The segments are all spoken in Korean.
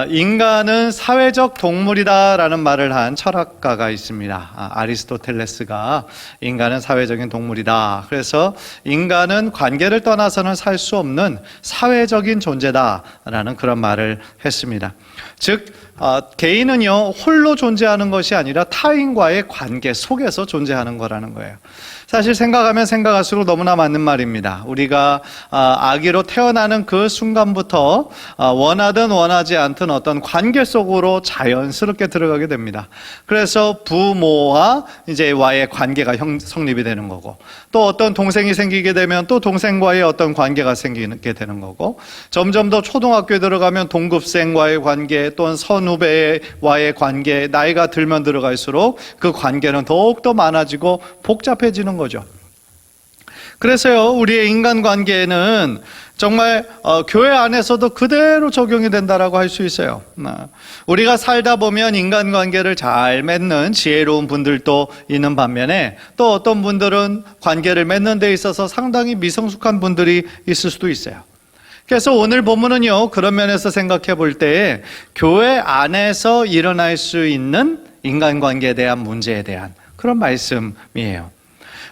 인간은 사회적 동물이다라는 말을 한 철학가가 있습니다. 아리스토텔레스가 인간은 사회적인 동물이다. 그래서 인간은 관계를 떠나서는 살 수 없는 사회적인 존재다라는 그런 말을 했습니다. 즉 개인은요 홀로 존재하는 것이 아니라 타인과의 관계 속에서 존재하는 거라는 거예요. 사실 생각하면 생각할수록 너무나 맞는 말입니다. 우리가 아기로 태어나는 그 순간부터 원하든 원하지 않든 어떤 관계 속으로 자연스럽게 들어가게 됩니다. 그래서 부모와 와의 관계가 성립이 되는 거고, 또 어떤 동생이 생기게 되면 또 동생과의 어떤 관계가 생기게 되는 거고, 점점 더 초등학교에 들어가면 동급생과의 관계, 또는 선후배와의 관계, 나이가 들면 들어갈수록 그 관계는 더욱더 많아지고 복잡해지는 거죠. 그래서요 우리의 인간관계는 정말 교회 안에서도 그대로 적용이 된다라고 할 수 있어요. 우리가 살다 보면 인간관계를 잘 맺는 지혜로운 분들도 있는 반면에, 또 어떤 분들은 관계를 맺는 데 있어서 상당히 미성숙한 분들이 있을 수도 있어요. 그래서 오늘 본문은요 그런 면에서 생각해 볼 때 교회 안에서 일어날 수 있는 인간관계에 대한 문제에 대한 그런 말씀이에요.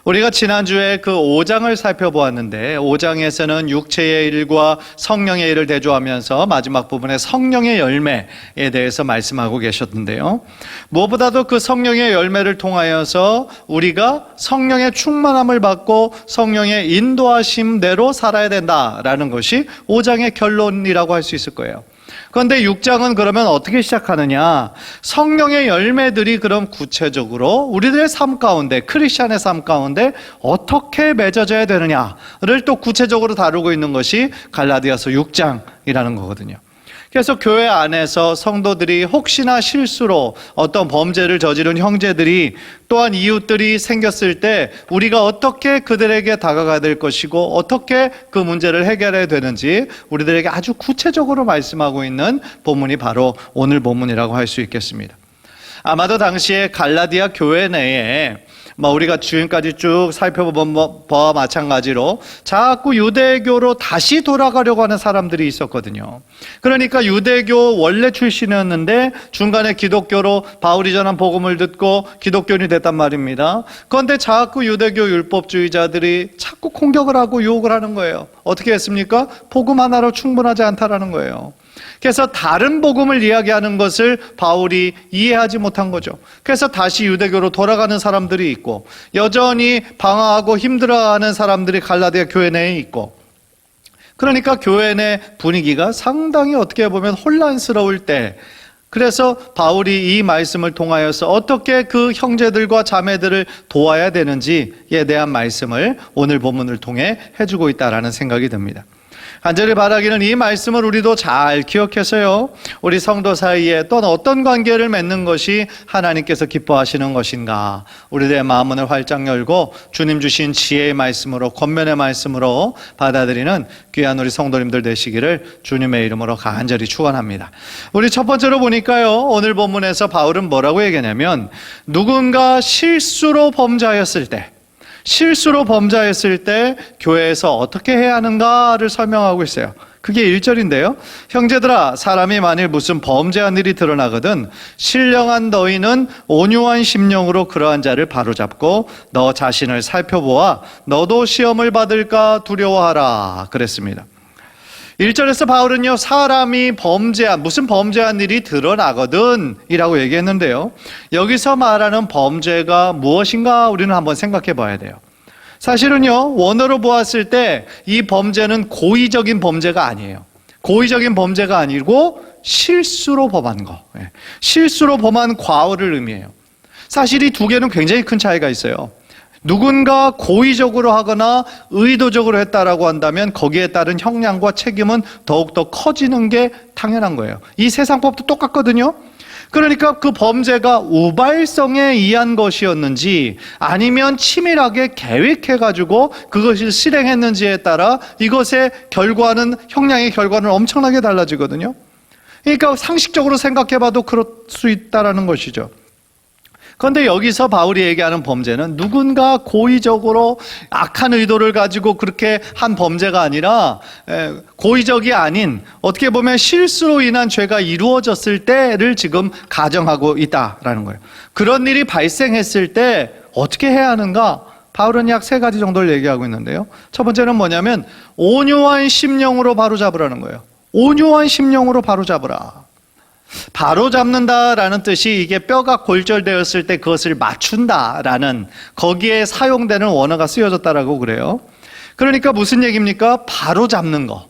우리가 지난주에 그 5장을 살펴보았는데, 5장에서는 육체의 일과 성령의 일을 대조하면서 마지막 부분에 성령의 열매에 대해서 말씀하고 계셨는데요, 무엇보다도 그 성령의 열매를 통하여서 우리가 성령의 충만함을 받고 성령의 인도하심대로 살아야 된다라는 것이 5장의 결론이라고 할 수 있을 거예요. 그런데 6장은 그러면 어떻게 시작하느냐? 성령의 열매들이 그럼 구체적으로 우리들의 삶 가운데, 크리스찬의 삶 가운데 어떻게 맺어져야 되느냐를 또 구체적으로 다루고 있는 것이 갈라디아서 6장이라는 거거든요. 그래서 교회 안에서 성도들이 혹시나 실수로 어떤 범죄를 저지른 형제들이, 또한 이웃들이 생겼을 때 우리가 어떻게 그들에게 다가가야 될 것이고 어떻게 그 문제를 해결해야 되는지 우리들에게 아주 구체적으로 말씀하고 있는 본문이 바로 오늘 본문이라고 할 수 있겠습니다. 아마도 당시에 갈라디아 교회 내에 우리가 지금까지 쭉 살펴본 바와 마찬가지로 자꾸 유대교로 다시 돌아가려고 하는 사람들이 있었거든요. 그러니까 유대교 원래 출신이었는데 중간에 기독교로 바울이 전한 복음을 듣고 기독교인이 됐단 말입니다. 그런데 자꾸 유대교 율법주의자들이 자꾸 공격을 하고 유혹을 하는 거예요. 어떻게 했습니까? 복음 하나로 충분하지 않다라는 거예요. 그래서 다른 복음을 이야기하는 것을 바울이 이해하지 못한 거죠. 그래서 다시 유대교로 돌아가는 사람들이 있고, 여전히 방황하고 힘들어하는 사람들이 갈라디아 교회 내에 있고, 그러니까 교회 내 분위기가 상당히 어떻게 보면 혼란스러울 때, 그래서 바울이 이 말씀을 통하여서 어떻게 그 형제들과 자매들을 도와야 되는지에 대한 말씀을 오늘 본문을 통해 해주고 있다라는 생각이 듭니다. 간절히 바라기는 이 말씀을 우리도 잘 기억해서요, 우리 성도 사이에 또 어떤 관계를 맺는 것이 하나님께서 기뻐하시는 것인가, 우리들의 마음문을 활짝 열고 주님 주신 지혜의 말씀으로, 권면의 말씀으로 받아들이는 귀한 우리 성도님들 되시기를 주님의 이름으로 간절히 축원합니다. 우리 첫 번째로 보니까요, 오늘 본문에서 바울은 뭐라고 얘기하냐면, 누군가 실수로 범죄하였을 때 교회에서 어떻게 해야 하는가를 설명하고 있어요. 그게 1절인데요. 형제들아, 사람이 만일 무슨 범죄한 일이 드러나거든 신령한 너희는 온유한 심령으로 그러한 자를 바로잡고 너 자신을 살펴보아 너도 시험을 받을까 두려워하라 그랬습니다. 1절에서 바울은요, 사람이 무슨 범죄한 일이 드러나거든 이라고 얘기했는데요, 여기서 말하는 범죄가 무엇인가 우리는 한번 생각해 봐야 돼요. 사실은요, 원어로 보았을 때 이 범죄는 고의적인 범죄가 아니에요. 고의적인 범죄가 아니고 실수로 범한 거, 실수로 범한 과오를 의미해요. 사실 이 두 개는 굉장히 큰 차이가 있어요. 누군가 고의적으로 하거나 의도적으로 했다라고 한다면 거기에 따른 형량과 책임은 더욱더 커지는 게 당연한 거예요. 이 세상법도 똑같거든요. 그러니까 그 범죄가 우발성에 의한 것이었는지 아니면 치밀하게 계획해가지고 그것을 실행했는지에 따라 이것의 결과는, 형량의 결과는 엄청나게 달라지거든요. 그러니까 상식적으로 생각해봐도 그럴 수 있다라는 것이죠. 그런데 여기서 바울이 얘기하는 범죄는 누군가 고의적으로 악한 의도를 가지고 그렇게 한 범죄가 아니라 고의적이 아닌 어떻게 보면 실수로 인한 죄가 이루어졌을 때를 지금 가정하고 있다라는 거예요. 그런 일이 발생했을 때 어떻게 해야 하는가? 바울은 약 3가지 정도를 얘기하고 있는데요. 첫 번째는 뭐냐면 온유한 심령으로 바로잡으라는 거예요. 온유한 심령으로 바로잡으라. 바로잡는다라는 뜻이 이게 뼈가 골절되었을 때 그것을 맞춘다라는 거기에 사용되는 원어가 쓰여졌다라고 그래요. 그러니까 무슨 얘기입니까? 바로잡는 거.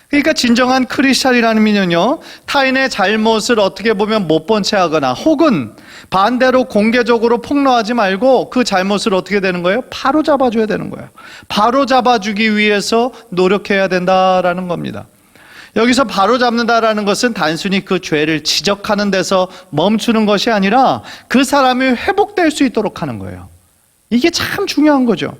그러니까 진정한 크리스찬이라는 민은요, 타인의 잘못을 어떻게 보면 못 본 채 하거나 혹은 반대로 공개적으로 폭로하지 말고 그 잘못을 어떻게 되는 거예요? 바로 잡아줘야 되는 거예요. 바로 잡아주기 위해서 노력해야 된다라는 겁니다. 여기서 바로 잡는다라는 것은 단순히 그 죄를 지적하는 데서 멈추는 것이 아니라 그 사람이 회복될 수 있도록 하는 거예요. 이게 참 중요한 거죠.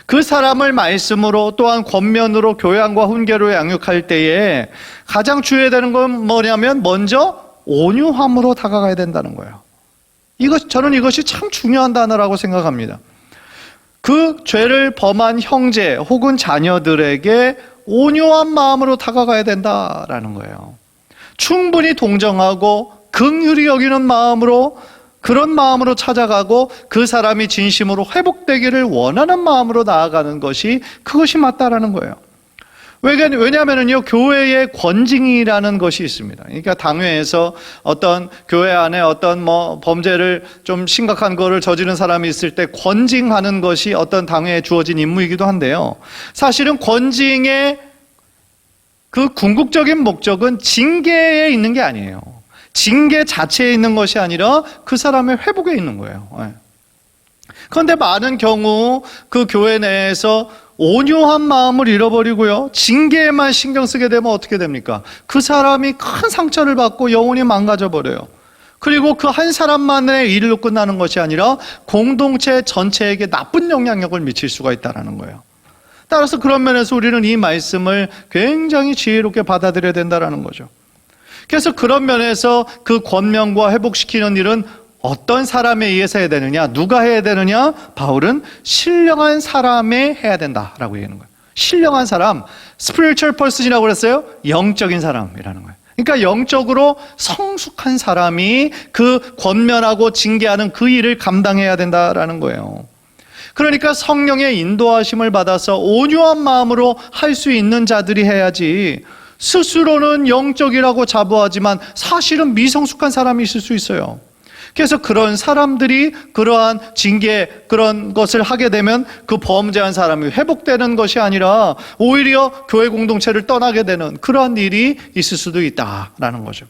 그 사람을 말씀으로 또한 권면으로 교양과 훈계로 양육할 때에 가장 주의해야 되는 건 뭐냐면 먼저 온유함으로 다가가야 된다는 거예요. 저는 이것이 참 중요한 단어라고 생각합니다. 그 죄를 범한 형제 혹은 자녀들에게 온유한 마음으로 다가가야 된다라는 거예요. 충분히 동정하고 긍휼히 여기는 마음으로, 그런 마음으로 찾아가고 그 사람이 진심으로 회복되기를 원하는 마음으로 나아가는 것이 그것이 맞다라는 거예요. 왜냐하면요, 교회의 권징이라는 것이 있습니다. 그러니까 당회에서 어떤 교회 안에 어떤 범죄를 좀 심각한 거를 저지른 사람이 있을 때 권징하는 것이 어떤 당회에 주어진 임무이기도 한데요. 사실은 권징의 그 궁극적인 목적은 징계에 있는 게 아니에요. 징계 자체에 있는 것이 아니라 그 사람의 회복에 있는 거예요. 그런데 많은 경우 그 교회 내에서 온유한 마음을 잃어버리고요, 징계에만 신경 쓰게 되면 어떻게 됩니까? 그 사람이 큰 상처를 받고 영혼이 망가져 버려요. 그리고 그 한 사람만의 일로 끝나는 것이 아니라 공동체 전체에게 나쁜 영향력을 미칠 수가 있다는 거예요. 따라서 그런 면에서 우리는 이 말씀을 굉장히 지혜롭게 받아들여야 된다는 거죠. 그래서 그런 면에서 그 권면과 회복시키는 일은 어떤 사람에 의해서 해야 되느냐, 누가 해야 되느냐? 바울은 신령한 사람에 해야 된다라고 얘기하는 거예요. 신령한 사람, spiritual person이라고 그랬어요. 영적인 사람이라는 거예요. 그러니까 영적으로 성숙한 사람이 그 권면하고 징계하는 그 일을 감당해야 된다라는 거예요. 그러니까 성령의 인도하심을 받아서 온유한 마음으로 할 수 있는 자들이 해야지, 스스로는 영적이라고 자부하지만 사실은 미성숙한 사람이 있을 수 있어요. 그래서 그런 사람들이 그러한 징계, 그런 것을 하게 되면 그 범죄한 사람이 회복되는 것이 아니라 오히려 교회 공동체를 떠나게 되는 그러한 일이 있을 수도 있다라는 거죠.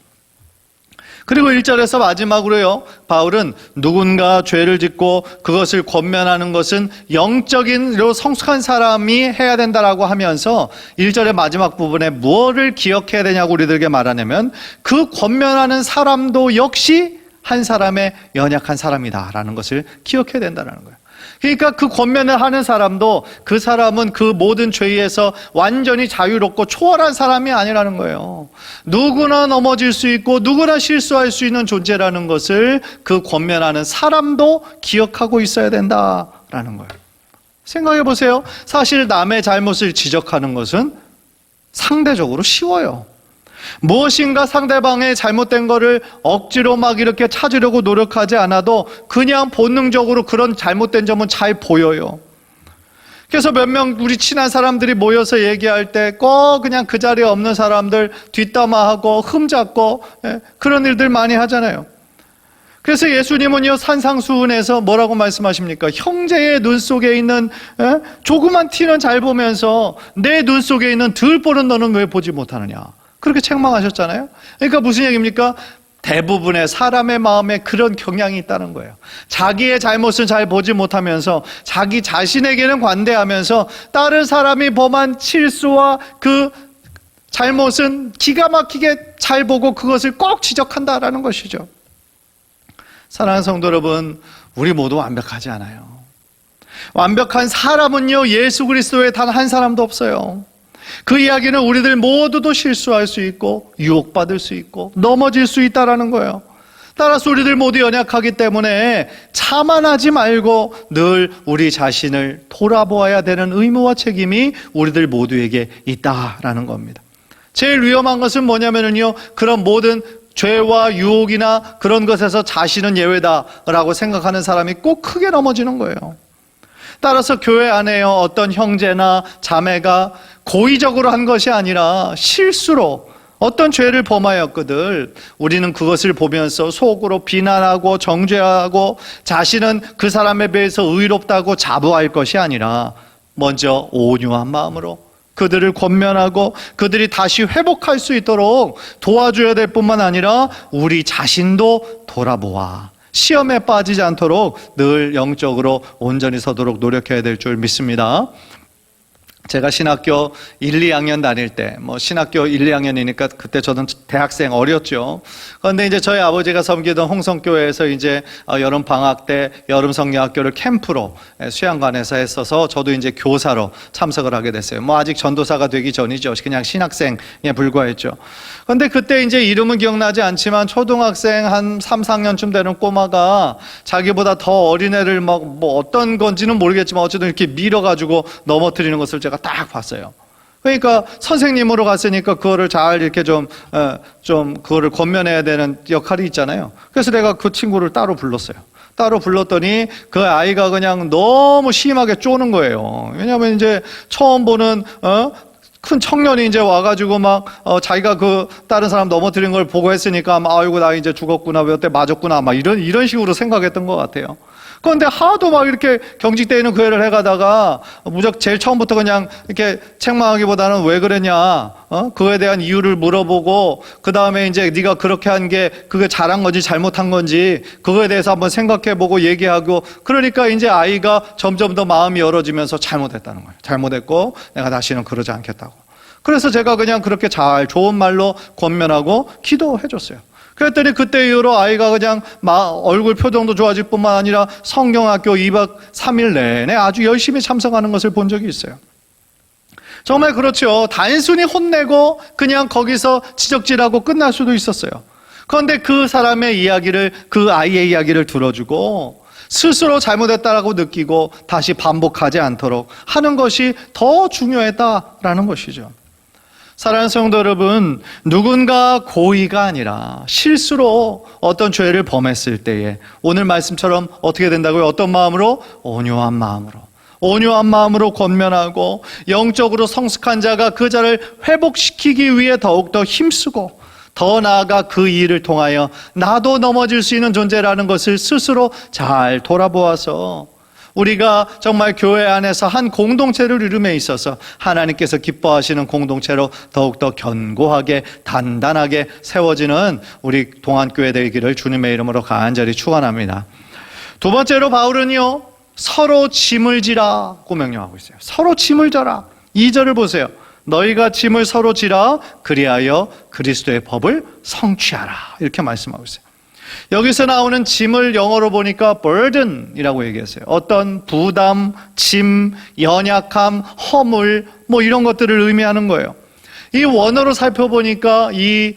그리고 1절에서 마지막으로요, 바울은 누군가 죄를 짓고 그것을 권면하는 것은 영적인 성숙한 사람이 해야 된다라고 하면서 1절의 마지막 부분에 무엇을 기억해야 되냐고 우리들에게 말하냐면 그 권면하는 사람도 역시 한 사람의 연약한 사람이다라는 것을 기억해야 된다는 거예요. 그러니까 그 권면을 하는 사람도 그 사람은 그 모든 죄에서 완전히 자유롭고 초월한 사람이 아니라는 거예요. 누구나 넘어질 수 있고 누구나 실수할 수 있는 존재라는 것을 그 권면하는 사람도 기억하고 있어야 된다라는 거예요. 생각해 보세요. 사실 남의 잘못을 지적하는 것은 상대적으로 쉬워요. 무엇인가 상대방의 잘못된 거를 억지로 막 이렇게 찾으려고 노력하지 않아도 그냥 본능적으로 그런 잘못된 점은 잘 보여요. 그래서 몇 명 우리 친한 사람들이 모여서 얘기할 때 꼭 그냥 그 자리에 없는 사람들 뒷담화하고 흠잡고 그런 일들 많이 하잖아요. 그래서 예수님은요, 산상수훈에서 뭐라고 말씀하십니까? 형제의 눈 속에 있는 조그만 티는 잘 보면서 내 눈 속에 있는 덜 보는 너는 왜 보지 못하느냐, 그렇게 책망하셨잖아요. 그러니까 무슨 얘기입니까? 대부분의 사람의 마음에 그런 경향이 있다는 거예요. 자기의 잘못은 잘 보지 못하면서 자기 자신에게는 관대하면서 다른 사람이 범한 실수와 그 잘못은 기가 막히게 잘 보고 그것을 꼭 지적한다라는 것이죠. 사랑하는 성도 여러분, 우리 모두 완벽하지 않아요. 완벽한 사람은요, 예수 그리스도에 단 한 사람도 없어요. 그 이야기는 우리들 모두도 실수할 수 있고 유혹받을 수 있고 넘어질 수 있다라는 거예요. 따라서 우리들 모두 연약하기 때문에 자만하지 말고 늘 우리 자신을 돌아보아야 되는 의무와 책임이 우리들 모두에게 있다라는 겁니다. 제일 위험한 것은 뭐냐면요, 그런 모든 죄와 유혹이나 그런 것에서 자신은 예외다라고 생각하는 사람이 꼭 크게 넘어지는 거예요. 따라서 교회 안에요, 어떤 형제나 자매가 고의적으로 한 것이 아니라 실수로 어떤 죄를 범하였거든 우리는 그것을 보면서 속으로 비난하고 정죄하고 자신은 그 사람에 비해서 의롭다고 자부할 것이 아니라 먼저 온유한 마음으로 그들을 권면하고 그들이 다시 회복할 수 있도록 도와줘야 될 뿐만 아니라 우리 자신도 돌아보아 시험에 빠지지 않도록 늘 영적으로 온전히 서도록 노력해야 될 줄 믿습니다. 제가 신학교 1, 2학년 다닐 때, 신학교 1, 2학년이니까 그때 저는 대학생 어렸죠. 그런데 이제 저희 아버지가 섬기던 홍성교회에서 이제 여름 방학 때 여름 성경학교를 캠프로 수양관에서 했어서 저도 이제 교사로 참석을 하게 됐어요. 아직 전도사가 되기 전이죠. 그냥 신학생에 불과했죠. 그런데 그때 이제 이름은 기억나지 않지만 초등학생 한 3, 4학년쯤 되는 꼬마가 자기보다 더 어린애를 어떤 건지는 모르겠지만 어쨌든 이렇게 밀어가지고 넘어뜨리는 것을 제가 딱 봤어요. 그러니까 선생님으로 갔으니까 그거를 잘 이렇게 좀 그거를 권면해야 되는 역할이 있잖아요. 그래서 내가 그 친구를 따로 불렀어요. 따로 불렀더니 그 아이가 그냥 너무 심하게 쪼는 거예요. 왜냐하면 이제 처음 보는 큰 청년이 이제 와가지고 자기가 그 다른 사람 넘어뜨린 걸 보고 했으니까 아이고 나 이제 죽었구나, 왜 그때 맞았구나, 이런 식으로 생각했던 것 같아요. 그런데 하도 이렇게 경직되어 있는 그 애를 해가다가 무조건 제일 처음부터 그냥 이렇게 책망하기보다는 왜 그랬냐, 그거에 대한 이유를 물어보고 그 다음에 이제 네가 그렇게 한 게 그게 잘한 건지 잘못한 건지 그거에 대해서 한번 생각해보고 얘기하고, 그러니까 이제 아이가 점점 더 마음이 열어지면서 잘못했다는 거예요. 잘못했고 내가 다시는 그러지 않겠다고. 그래서 제가 그냥 그렇게 잘 좋은 말로 권면하고 기도해줬어요. 그랬더니 그때 이후로 아이가 그냥 얼굴 표정도 좋아질 뿐만 아니라 성경학교 2박 3일 내내 아주 열심히 참석하는 것을 본 적이 있어요. 정말 그렇죠. 단순히 혼내고 그냥 거기서 지적질하고 끝날 수도 있었어요. 그런데 그 사람의 이야기를, 그 아이의 이야기를 들어주고 스스로 잘못했다라고 느끼고 다시 반복하지 않도록 하는 것이 더 중요했다라는 것이죠. 사랑하는 성도 여러분, 누군가 고의가 아니라 실수로 어떤 죄를 범했을 때에 오늘 말씀처럼 어떻게 된다고요? 어떤 마음으로? 온유한 마음으로. 온유한 마음으로 권면하고 영적으로 성숙한 자가 그 자를 회복시키기 위해 더욱더 힘쓰고 더 나아가 그 일을 통하여 나도 넘어질 수 있는 존재라는 것을 스스로 잘 돌아보아서 우리가 정말 교회 안에서 한 공동체를 이룸에 있어서 하나님께서 기뻐하시는 공동체로 더욱더 견고하게 단단하게 세워지는 우리 동안교회 되기를 주님의 이름으로 간절히 축원합니다. 두 번째로 바울은요, 서로 짐을 지라고 명령하고 있어요. 서로 짐을 져라. 2절을 보세요. 너희가 짐을 서로 지라 그리하여 그리스도의 법을 성취하라, 이렇게 말씀하고 있어요. 여기서 나오는 짐을 영어로 보니까 burden이라고 얘기했어요. 어떤 부담, 짐, 연약함, 허물 이런 것들을 의미하는 거예요. 이 원어로 살펴보니까 이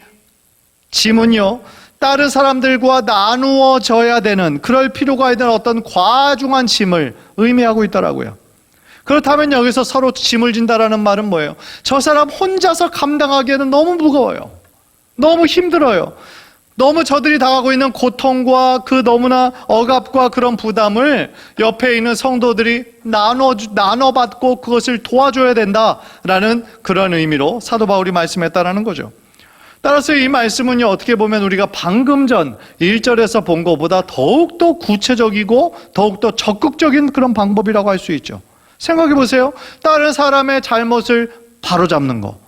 짐은요, 다른 사람들과 나누어져야 되는, 그럴 필요가 있는 어떤 과중한 짐을 의미하고 있더라고요. 그렇다면 여기서 서로 짐을 진다라는 말은 뭐예요? 저 사람 혼자서 감당하기에는 너무 무거워요. 너무 힘들어요. 너무 저들이 당하고 있는 고통과 그 너무나 억압과 그런 부담을 옆에 있는 성도들이 나눠받고 그것을 도와줘야 된다라는 그런 의미로 사도 바울이 말씀했다라는 거죠. 따라서 이 말씀은요, 어떻게 보면 우리가 방금 전 1절에서 본 것보다 더욱더 구체적이고 더욱더 적극적인 그런 방법이라고 할 수 있죠. 생각해 보세요. 다른 사람의 잘못을 바로잡는 거,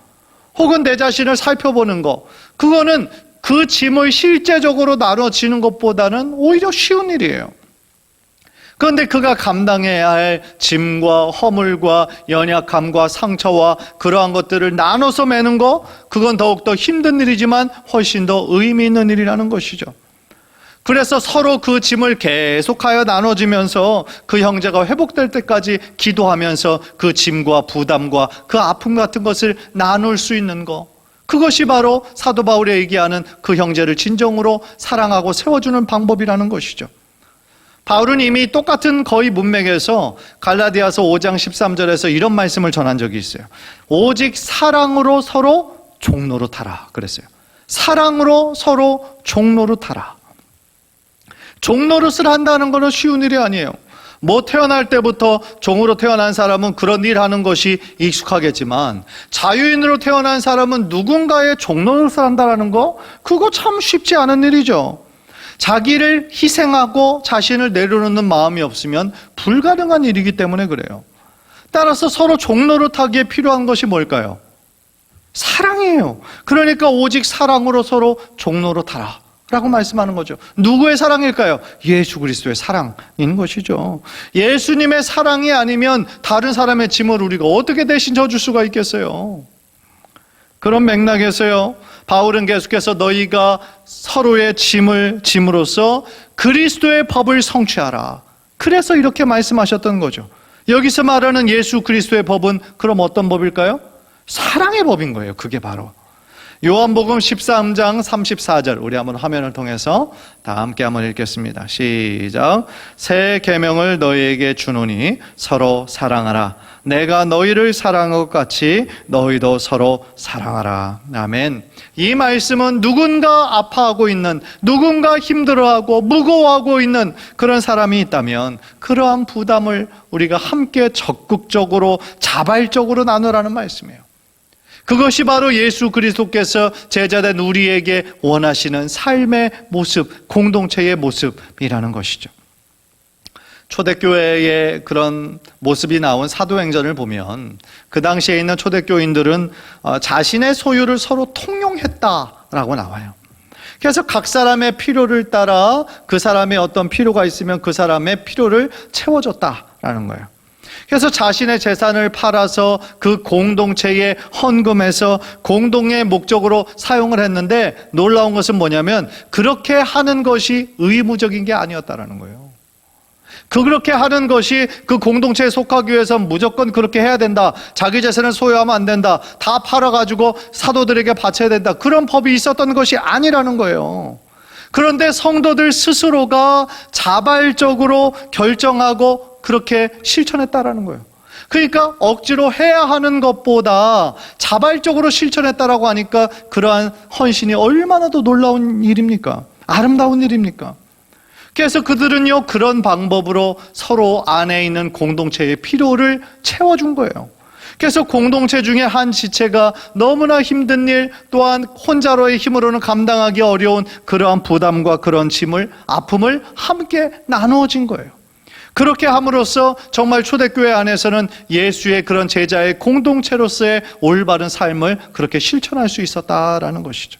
혹은 내 자신을 살펴보는 거, 그거는 그 짐을 실제적으로 나눠지는 것보다는 오히려 쉬운 일이에요. 그런데 그가 감당해야 할 짐과 허물과 연약함과 상처와 그러한 것들을 나눠서 매는 거, 그건 더욱더 힘든 일이지만 훨씬 더 의미 있는 일이라는 것이죠. 그래서 서로 그 짐을 계속하여 나눠주면서 그 형제가 회복될 때까지 기도하면서 그 짐과 부담과 그 아픔 같은 것을 나눌 수 있는 거, 그것이 바로 사도 바울이 얘기하는 그 형제를 진정으로 사랑하고 세워주는 방법이라는 것이죠. 바울은 이미 똑같은 거의 문맥에서 갈라디아서 5장 13절에서 이런 말씀을 전한 적이 있어요. 오직 사랑으로 서로 종노릇하라 그랬어요. 사랑으로 서로 종노릇하라. 종노릇을 한다는 것은 쉬운 일이 아니에요. 뭐 태어날 때부터 종으로 태어난 사람은 그런 일 하는 것이 익숙하겠지만 자유인으로 태어난 사람은 누군가의 종노릇을 한다는 거, 그거 참 쉽지 않은 일이죠. 자기를 희생하고 자신을 내려놓는 마음이 없으면 불가능한 일이기 때문에 그래요. 따라서 서로 종노릇하기에 필요한 것이 뭘까요? 사랑이에요. 그러니까 오직 사랑으로 서로 종노릇하라 라고 말씀하는 거죠. 누구의 사랑일까요? 예수 그리스도의 사랑인 것이죠. 예수님의 사랑이 아니면 다른 사람의 짐을 우리가 어떻게 대신 져줄 수가 있겠어요? 그런 맥락에서요, 바울은 계속해서 너희가 서로의 짐을 짐으로써 그리스도의 법을 성취하라. 그래서 이렇게 말씀하셨던 거죠. 여기서 말하는 예수 그리스도의 법은 그럼 어떤 법일까요? 사랑의 법인 거예요. 그게 바로 요한복음 13장 34절, 우리 한번 화면을 통해서 다 함께 한번 읽겠습니다. 시작. 새 계명을 너희에게 주노니 서로 사랑하라. 내가 너희를 사랑한 것 같이 너희도 서로 사랑하라. 아멘. 이 말씀은 누군가 아파하고 있는, 누군가 힘들어하고 무거워하고 있는 그런 사람이 있다면 그러한 부담을 우리가 함께 적극적으로 자발적으로 나누라는 말씀이에요. 그것이 바로 예수 그리스도께서 제자된 우리에게 원하시는 삶의 모습, 공동체의 모습이라는 것이죠. 초대교회의 그런 모습이 나온 사도행전을 보면 그 당시에 있는 초대교인들은 자신의 소유를 서로 통용했다라고 나와요. 그래서 각 사람의 필요를 따라 그 사람의 어떤 필요가 있으면 그 사람의 필요를 채워줬다라는 거예요. 그래서 자신의 재산을 팔아서 그 공동체에 헌금해서 공동의 목적으로 사용을 했는데 놀라운 것은 뭐냐면 그렇게 하는 것이 의무적인 게 아니었다라는 거예요. 그렇게 하는 것이 그 공동체에 속하기 위해서는 무조건 그렇게 해야 된다. 자기 재산을 소유하면 안 된다. 다 팔아가지고 사도들에게 바쳐야 된다. 그런 법이 있었던 것이 아니라는 거예요. 그런데 성도들 스스로가 자발적으로 결정하고 그렇게 실천했다라는 거예요. 그러니까 억지로 해야 하는 것보다 자발적으로 실천했다라고 하니까 그러한 헌신이 얼마나 더 놀라운 일입니까? 아름다운 일입니까? 그래서 그들은요, 그런 방법으로 서로 안에 있는 공동체의 필요를 채워준 거예요. 그래서 공동체 중에 한 지체가 너무나 힘든 일, 또한 혼자로의 힘으로는 감당하기 어려운 그러한 부담과 그런 짐을, 아픔을 함께 나누어진 거예요. 그렇게 함으로써 정말 초대교회 안에서는 예수의 그런 제자의 공동체로서의 올바른 삶을 그렇게 실천할 수 있었다라는 것이죠.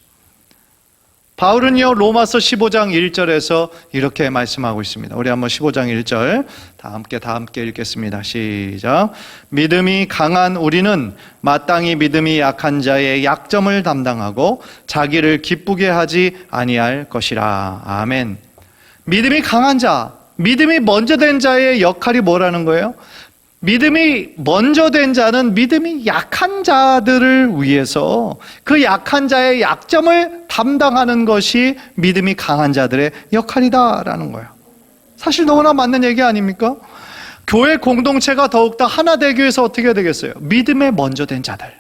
바울은요, 로마서 15장 1절에서 이렇게 말씀하고 있습니다. 우리 한번 15장 1절 다 함께 읽겠습니다. 시작. 믿음이 강한 우리는 마땅히 믿음이 약한 자의 약점을 담당하고 자기를 기쁘게 하지 아니할 것이라. 아멘. 믿음이 강한 자, 믿음이 먼저 된 자의 역할이 뭐라는 거예요? 믿음이 먼저 된 자는 믿음이 약한 자들을 위해서 그 약한 자의 약점을 담당하는 것이 믿음이 강한 자들의 역할이다라는 거예요. 사실 너무나 맞는 얘기 아닙니까? 교회 공동체가 더욱더 하나 되기 위해서 어떻게 되겠어요? 믿음에 먼저 된 자들,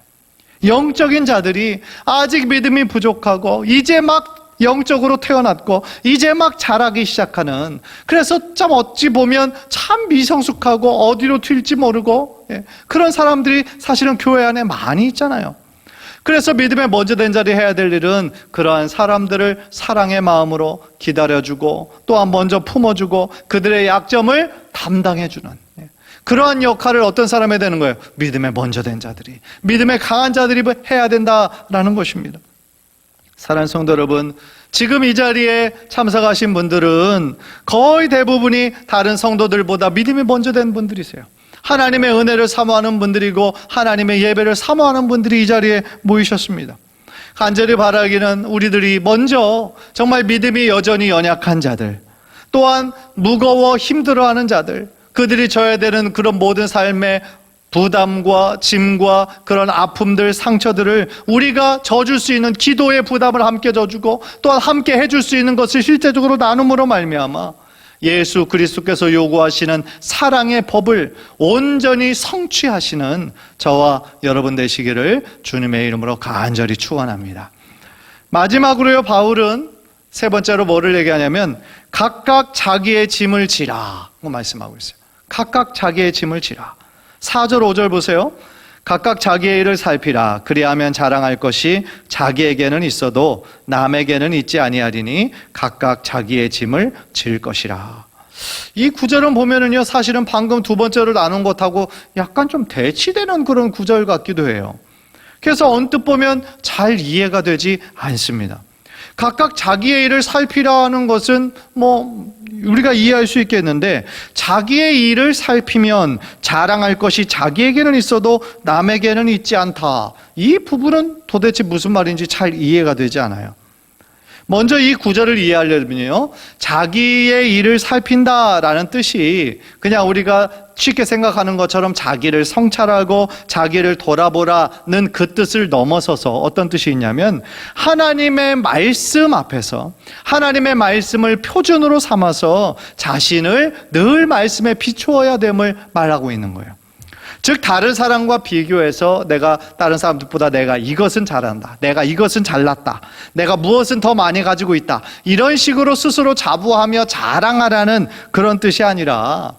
영적인 자들이 아직 믿음이 부족하고 이제 막 영적으로 태어났고 이제 막 자라기 시작하는, 그래서 참 어찌 보면 참 미성숙하고 어디로 튈지 모르고 그런 사람들이 사실은 교회 안에 많이 있잖아요. 그래서 믿음에 먼저 된 자리 해야 될 일은 그러한 사람들을 사랑의 마음으로 기다려주고 또한 먼저 품어주고 그들의 약점을 담당해주는 그러한 역할을 어떤 사람이 되는 거예요? 믿음에 먼저 된 자들이, 믿음에 강한 자들이 해야 된다라는 것입니다. 사랑하는 성도 여러분, 지금 이 자리에 참석하신 분들은 거의 대부분이 다른 성도들보다 믿음이 먼저 된 분들이세요. 하나님의 은혜를 사모하는 분들이고 하나님의 예배를 사모하는 분들이 이 자리에 모이셨습니다. 간절히 바라기는 우리들이 먼저 정말 믿음이 여전히 연약한 자들, 또한 무거워 힘들어하는 자들, 그들이 져야 되는 그런 모든 삶의 부담과 짐과 그런 아픔들, 상처들을 우리가 져줄 수 있는 기도의 부담을 함께 져주고 또한 함께 해줄 수 있는 것을 실제적으로 나눔으로 말미암아 예수 그리스도께서 요구하시는 사랑의 법을 온전히 성취하시는 저와 여러분 되시기를 주님의 이름으로 간절히 축원합니다. 마지막으로요, 바울은 세 번째로 뭐를 얘기하냐면 각각 자기의 짐을 지라고 말씀하고 있어요. 각각 자기의 짐을 지라. 4절 5절 보세요. 각각 자기의 일을 살피라. 그리하면 자랑할 것이 자기에게는 있어도 남에게는 있지 아니하리니 각각 자기의 짐을 질 것이라. 이 구절은 보면은요, 사실은 방금 두 번째로 나눈 것하고 약간 좀 대치되는 그런 구절 같기도 해요. 그래서 언뜻 보면 잘 이해가 되지 않습니다. 각각 자기의 일을 살피라는 것은 우리가 이해할 수 있겠는데, 자기의 일을 살피면 자랑할 것이 자기에게는 있어도 남에게는 있지 않다. 이 부분은 도대체 무슨 말인지 잘 이해가 되지 않아요. 먼저 이 구절을 이해하려면요, 자기의 일을 살핀다라는 뜻이 그냥 우리가 쉽게 생각하는 것처럼 자기를 성찰하고 자기를 돌아보라는 그 뜻을 넘어서서 어떤 뜻이 있냐면, 하나님의 말씀 앞에서 하나님의 말씀을 표준으로 삼아서 자신을 늘 말씀에 비추어야 됨을 말하고 있는 거예요. 즉 다른 사람과 비교해서 내가 다른 사람들보다 내가 이것은 잘한다, 내가 이것은 잘났다, 내가 무엇은 더 많이 가지고 있다, 이런 식으로 스스로 자부하며 자랑하라는 그런 뜻이 아니라,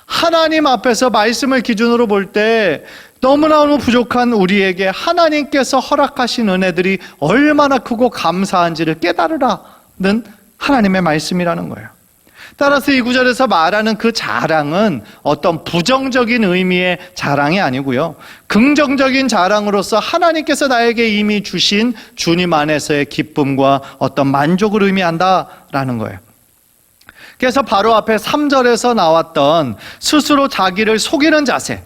하나님 앞에서 말씀을 기준으로 볼 때 너무너무 부족한 우리에게 하나님께서 허락하신 은혜들이 얼마나 크고 감사한지를 깨달으라는 하나님의 말씀이라는 거예요. 따라서 이 구절에서 말하는 그 자랑은 어떤 부정적인 의미의 자랑이 아니고요, 긍정적인 자랑으로서 하나님께서 나에게 이미 주신 주님 안에서의 기쁨과 어떤 만족을 의미한다라는 거예요. 그래서 바로 앞에 3절에서 나왔던 스스로 자기를 속이는 자세,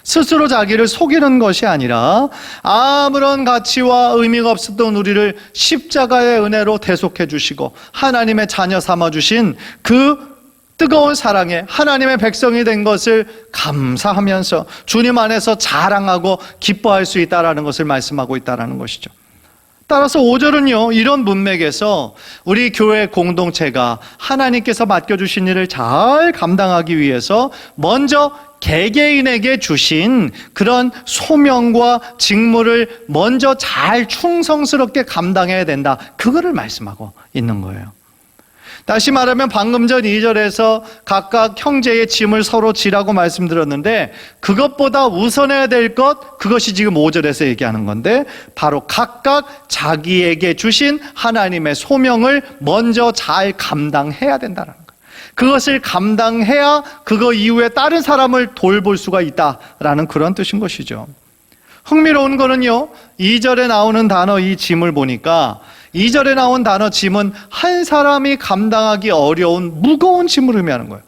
스스로 자기를 속이는 것이 아니라 아무런 가치와 의미가 없었던 우리를 십자가의 은혜로 대속해 주시고 하나님의 자녀 삼아 주신 그 뜨거운 사랑에 하나님의 백성이 된 것을 감사하면서 주님 안에서 자랑하고 기뻐할 수 있다는 것을 말씀하고 있다는 것이죠. 따라서 5절은요, 이런 문맥에서 우리 교회 공동체가 하나님께서 맡겨주신 일을 잘 감당하기 위해서 먼저 개개인에게 주신 그런 소명과 직무를 먼저 잘 충성스럽게 감당해야 된다, 그거를 말씀하고 있는 거예요. 다시 말하면 방금 전 2절에서 각각 형제의 짐을 서로 지라고 말씀드렸는데, 그것보다 우선해야 될 것, 그것이 지금 5절에서 얘기하는 건데, 바로 각각 자기에게 주신 하나님의 소명을 먼저 잘 감당해야 된다는 거예요. 그것을 감당해야 그거 이후에 다른 사람을 돌볼 수가 있다라는 그런 뜻인 것이죠. 흥미로운 거는요, 2절에 나오는 단어 이 짐을 보니까 2절에 나온 단어 짐은 한 사람이 감당하기 어려운 무거운 짐을 의미하는 거예요.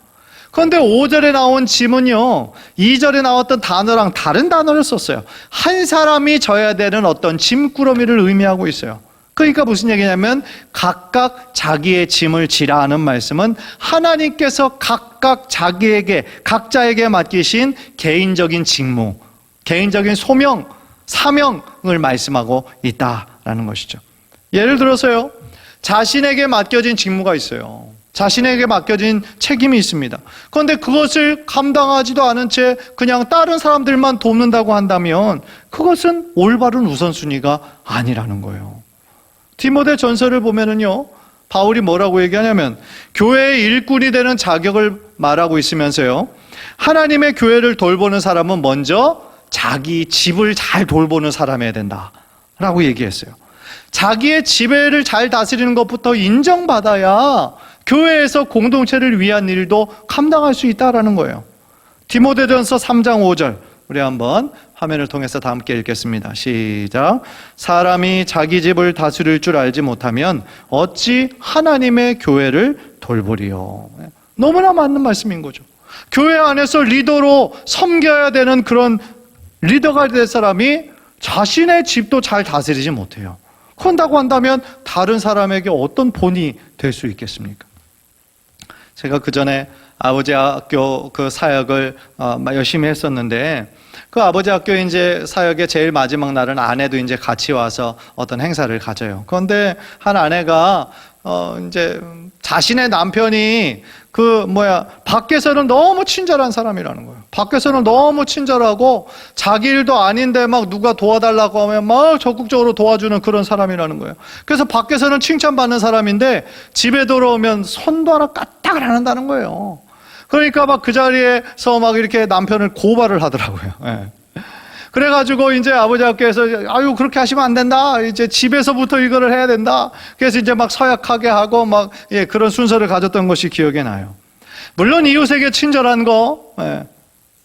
그런데 5절에 나온 짐은요, 2절에 나왔던 단어랑 다른 단어를 썼어요. 한 사람이 져야 되는 어떤 짐꾸러미를 의미하고 있어요. 그러니까 무슨 얘기냐면 각각 자기의 짐을 지라 하는 말씀은 하나님께서 각각 자기에게, 각자에게 맡기신 개인적인 직무, 개인적인 소명, 사명을 말씀하고 있다라는 것이죠. 예를 들어서요, 자신에게 맡겨진 직무가 있어요. 자신에게 맡겨진 책임이 있습니다. 그런데 그것을 감당하지도 않은 채 그냥 다른 사람들만 돕는다고 한다면 그것은 올바른 우선순위가 아니라는 거예요. 디모데 전서를 보면은요, 바울이 뭐라고 얘기하냐면 교회의 일꾼이 되는 자격을 말하고 있으면서요, 하나님의 교회를 돌보는 사람은 먼저 자기 집을 잘 돌보는 사람이어야 된다라고 얘기했어요. 자기의 지배를 잘 다스리는 것부터 인정받아야 교회에서 공동체를 위한 일도 감당할 수 있다라는 거예요. 디모데전서 3장 5절 우리 한번 화면을 통해서 다 함께 읽겠습니다. 시작. 사람이 자기 집을 다스릴 줄 알지 못하면 어찌 하나님의 교회를 돌보리요. 너무나 맞는 말씀인 거죠. 교회 안에서 리더로 섬겨야 되는 그런 리더가 될 사람이 자신의 집도 잘 다스리지 못해요. 그런다고 한다면 다른 사람에게 어떤 본이 될 수 있겠습니까? 제가 그 전에 아버지 학교 그 사역을 열심히 했었는데, 그 아버지 학교 이제 사역의 제일 마지막 날은 아내도 이제 같이 와서 어떤 행사를 가져요. 그런데 한 아내가 이제 자신의 남편이 밖에서는 너무 친절한 사람이라는 거예요. 밖에서는 너무 친절하고 자기 일도 아닌데 막 누가 도와달라고 하면 막 적극적으로 도와주는 그런 사람이라는 거예요. 그래서 밖에서는 칭찬받는 사람인데 집에 들어오면 손도 하나 까딱을 안 한다는 거예요. 그러니까 막 그 자리에서 막 이렇게 남편을 고발을 하더라고요. 예. 그래가지고 이제 아버지 학교에서 아유 그렇게 하시면 안 된다. 이제 집에서부터 이거를 해야 된다. 그래서 이제 막 서약하게 하고 막 그런 순서를 가졌던 것이 기억에 나요. 물론 이웃에게 친절한 거,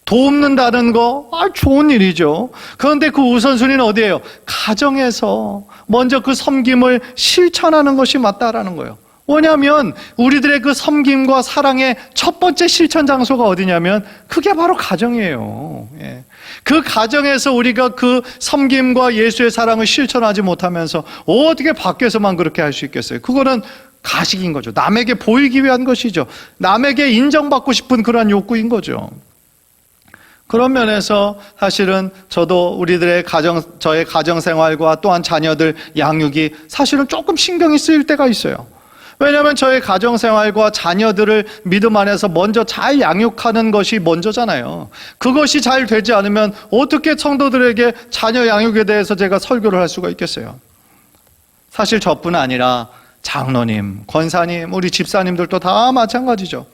돕는다는 거, 좋은 일이죠. 그런데 그 우선순위는 어디예요? 가정에서 먼저 그 섬김을 실천하는 것이 맞다라는 거예요. 왜냐하면 우리들의 그 섬김과 사랑의 첫 번째 실천 장소가 어디냐면 그게 바로 가정이에요. 그 가정에서 우리가 그 섬김과 예수의 사랑을 실천하지 못하면서 어떻게 밖에서만 그렇게 할 수 있겠어요? 그거는 가식인 거죠. 남에게 보이기 위한 것이죠. 남에게 인정받고 싶은 그러한 욕구인 거죠. 그런 면에서 사실은 저도 저의 가정 생활과 또한 자녀들 양육이 사실은 조금 신경이 쓰일 때가 있어요. 왜냐하면 저의 가정생활과 자녀들을 믿음 안에서 먼저 잘 양육하는 것이 먼저잖아요. 그것이 잘 되지 않으면 어떻게 성도들에게 자녀 양육에 대해서 제가 설교를 할 수가 있겠어요. 사실 저뿐 아니라 장로님, 권사님, 우리 집사님들도 다 마찬가지죠.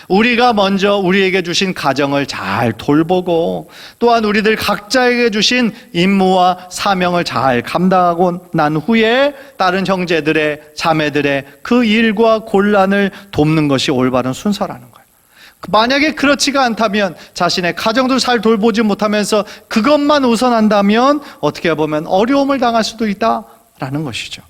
우리가 먼저 우리에게 주신 가정을 잘 돌보고 또한 우리들 각자에게 주신 임무와 사명을 잘 감당하고 난 후에 다른 형제들의 자매들의 그 일과 곤란을 돕는 것이 올바른 순서라는 거예요. 만약에 그렇지가 않다면 자신의 가정도 잘 돌보지 못하면서 그것만 우선한다면 어떻게 보면 어려움을 당할 수도 있다라는 것이죠.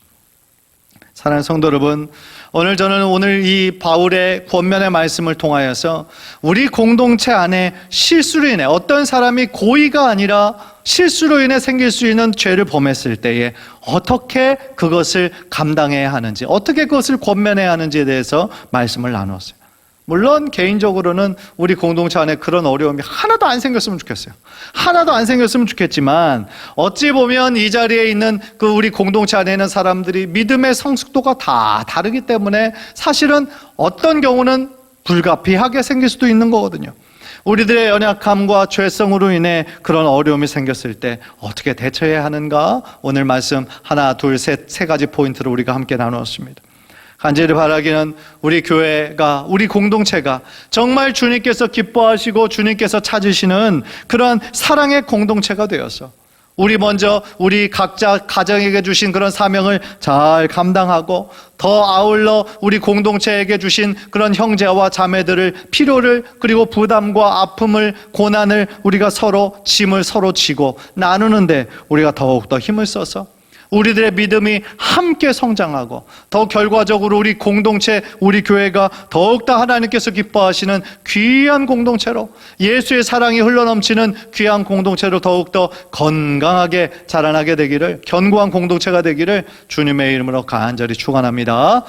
사랑하는 성도 여러분, 저는 이 바울의 권면의 말씀을 통하여서 우리 공동체 안에 실수로 인해 어떤 사람이 고의가 아니라 실수로 인해 생길 수 있는 죄를 범했을 때에 어떻게 그것을 감당해야 하는지, 어떻게 그것을 권면해야 하는지에 대해서 말씀을 나누었어요. 물론 개인적으로는 우리 공동체 안에 그런 어려움이 하나도 안 생겼으면 좋겠어요. 하나도 안 생겼으면 좋겠지만 어찌 보면 이 자리에 있는 그 우리 공동체 안에 있는 사람들이 믿음의 성숙도가 다 다르기 때문에 사실은 어떤 경우는 불가피하게 생길 수도 있는 거거든요. 우리들의 연약함과 죄성으로 인해 그런 어려움이 생겼을 때 어떻게 대처해야 하는가, 오늘 말씀 하나, 둘, 세 가지 포인트를 우리가 함께 나누었습니다. 간절히 바라기는 우리 교회가, 우리 공동체가 정말 주님께서 기뻐하시고 주님께서 찾으시는 그런 사랑의 공동체가 되어서 우리 먼저 우리 각자 가정에게 주신 그런 사명을 잘 감당하고 더 아울러 우리 공동체에게 주신 그런 형제와 자매들을 필요를, 그리고 부담과 아픔을, 고난을 우리가 서로 짐을 서로 지고 나누는데 우리가 더욱더 힘을 써서 우리들의 믿음이 함께 성장하고 더 결과적으로 우리 공동체, 우리 교회가 더욱더 하나님께서 기뻐하시는 귀한 공동체로, 예수의 사랑이 흘러넘치는 귀한 공동체로 더욱더 건강하게 자라나게 되기를, 견고한 공동체가 되기를 주님의 이름으로 간절히 축원합니다.